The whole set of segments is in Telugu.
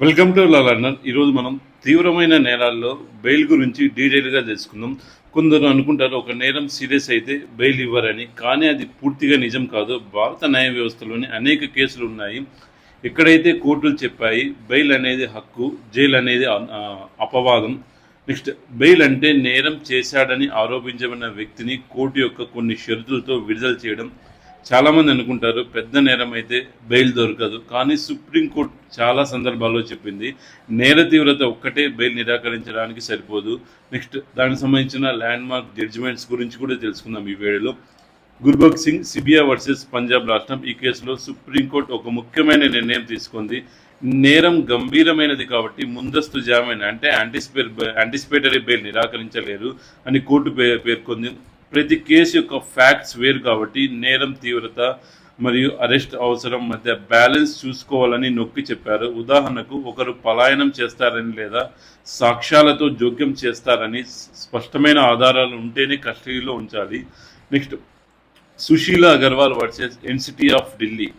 Welcome to law learner. ఈరోజు మనం తీవ్రమైన నేరాల్లో బెయిల్ గురించి డీటెయిల్గా తెలుసుకుందాం. కొందరు అనుకుంటారు ఒక నేరం సీరియస్ అయితే బెయిల్ ఇవ్వరని, కానీ అది పూర్తిగా నిజం కాదు. భారత న్యాయ వ్యవస్థలోని అనేక కేసులు ఉన్నాయి ఎక్కడైతే కోర్టులు చెప్పాయి బెయిల్ అనేది హక్కు, జైలు అనేది అపవాదం. నెక్స్ట్, బెయిల్ అంటే నేరం చేశాడని ఆరోపించబడిన వ్యక్తిని కోర్టు యొక్క కొన్ని షరతులతో విడుదల చేయడం. చాలామంది అనుకుంటారు పెద్ద నేరం అయితే బెయిల్ దొరకదు, కానీ సుప్రీంకోర్టు చాలా సందర్భాల్లో చెప్పింది నేర తీవ్రత ఒక్కటే బెయిల్ నిరాకరించడానికి సరిపోదు. నెక్స్ట్, దానికి సంబంధించిన ల్యాండ్ మార్క్ జడ్జిమెంట్స్ గురించి కూడా తెలుసుకుందాం ఈ వీడియోలో. గుర్బక్ సింగ్ సిబియా వర్సెస్ పంజాబ్ రాష్ట్రం. ఈ కేసులో సుప్రీంకోర్టు ఒక ముఖ్యమైన నిర్ణయం తీసుకుంది. నేరం గంభీరమైనది కాబట్టి ముందస్తు జామీన్ అంటే యాంటిసిపేటరీ బెయిల్ నిరాకరించలేరు అని కోర్టు పేర్కొంది. ప్రతి కేసు యొక్క ఫ్యాక్ట్స్ వేరు కాబట్టి నేరం తీవ్రత మరియు అరెస్ట్ అవసరం మధ్య బ్యాలెన్స్ చూసుకోవాలని నొక్కి చెప్పారు. ఉదాహరణకు, ఒకరు పలాయనం చేస్తారని లేదా సాక్ష్యాలతో జోక్యం చేస్తారని స్పష్టమైన ఆధారాలు ఉంటేనే కస్టడీలో ఉంచాలి. Next, Sushila Agarwal versus NCT of Delhi.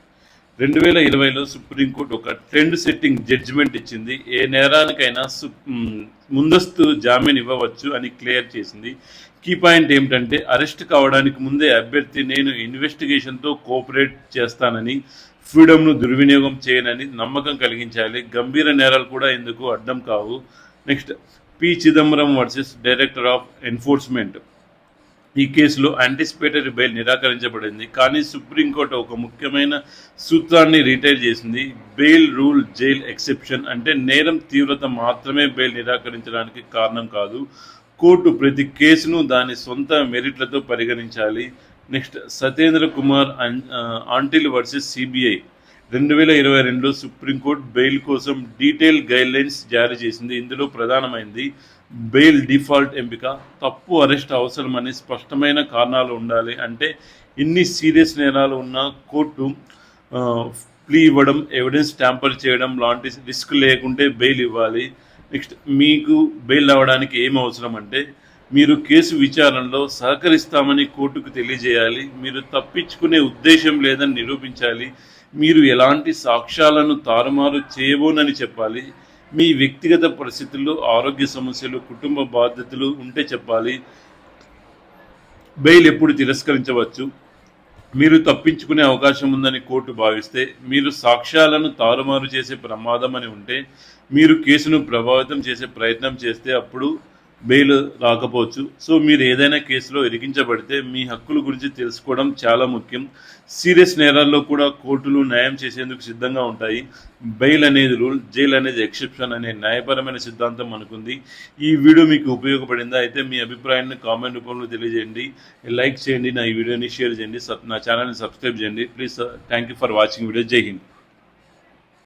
2020లో సుప్రీంకోర్టు ఒక ట్రెండ్ సెట్టింగ్ జడ్జిమెంట్ ఇచ్చింది. ఏ నేరానికైనా ముందస్తు జామీన్ ఇవ్వవచ్చు అని క్లియర్ చేసింది. కీ పాయింట్ ఏమిటంటే, అరెస్ట్ కావడానికి ముందే అభ్యర్థి నేను ఇన్వెస్టిగేషన్తో కోఆపరేట్ చేస్తానని, ఫ్రీడమ్ను దుర్వినియోగం చేయనని నమ్మకం కలిగించాలి. గంభీర నేరాలు కూడా ఎందుకు అడ్డం కావు. Next, P Chidambaram versus director of enforcement. ఈ కేసులో యాంటిసిపేటరీ బెయిల్ నిరాకరించబడింది, కానీ సుప్రీంకోర్టు ఒక ముఖ్యమైన సూత్రాన్ని రిటైర్ చేసింది. బెయిల్ రూల్ జైల్ ఎక్సెప్షన్ అంటే నేరం తీవ్రత మాత్రమే బెయిల్ నిరాకరించడానికి కారణం కాదు. కోర్టు ప్రతి కేసును దాని సొంత మెరిట్లతో పరిగణించాలి. Next, Satyendra Kumar Antil versus CBI. 2022లో సుప్రీంకోర్టు బెయిల్ కోసం డీటెయిల్ గైడ్లైన్స్ జారీ చేసింది. ఇందులో ప్రధానమైనది బెయిల్ డిఫాల్ట్ ఎంపిక. తప్పు అరెస్ట్ అవసరమని స్పష్టమైన కారణాలు ఉండాలి. అంటే ఇన్ని సీరియస్ నేరాలు ఉన్న కోర్టు ప్లీ ఇవ్వడం, ఎవిడెన్స్ ట్యాంపర్ చేయడం లాంటి రిస్క్ లేకుంటే బెయిల్ ఇవ్వాలి. నెక్స్ట్, మీకు బెయిల్ రావడానికి ఏం అవసరం అంటే, మీరు కేసు విచారణలో సహకరిస్తామని కోర్టుకు తెలియజేయాలి. మీరు తప్పించుకునే ఉద్దేశం లేదని నిరూపించాలి. మీరు ఎలాంటి సాక్ష్యాలను తారుమారు చేయబోనని చెప్పాలి. మీ వ్యక్తిగత పరిస్థితుల్లో ఆరోగ్య సమస్యలు, కుటుంబ బాధ్యతలు ఉంటే చెప్పాలి. బెయిల్ ఎప్పుడు తిరస్కరించవచ్చు. మీరు తప్పించుకునే అవకాశం ఉందని కోర్టు భావిస్తే, మీరు సాక్ష్యాలను తారుమారు చేసే ప్రమాదం అని ఉంటే, మీరు కేసును ప్రభావితం చేసే ప్రయత్నం చేస్తే అప్పుడు బెయిల్ రాకపోవచ్చు. సో మీరు ఏదైనా కేసులో ఇరికించబడితే మీ హక్కుల గురించి తెలుసుకోవడం చాలా ముఖ్యం. సీరియస్ నేరాల్లో కూడా కోర్టులు న్యాయం చేసేందుకు సిద్ధంగా ఉంటాయి. బెయిల్ అనేది రూల్, జైల్ అనేది ఎక్సెప్షన్ అనే న్యాయపరమైన సిద్ధాంతం అనుకుంది. ఈ వీడియో మీకు ఉపయోగపడిందా? అయితే మీ అభిప్రాయాన్ని కామెంట్ రూపంలో తెలియజేయండి. లైక్ చేయండి, నా ఈ వీడియోని షేర్ చేయండి, నా ఛానల్ని సబ్స్క్రైబ్ చేయండి please. Thank you for watching video. జై హింద్.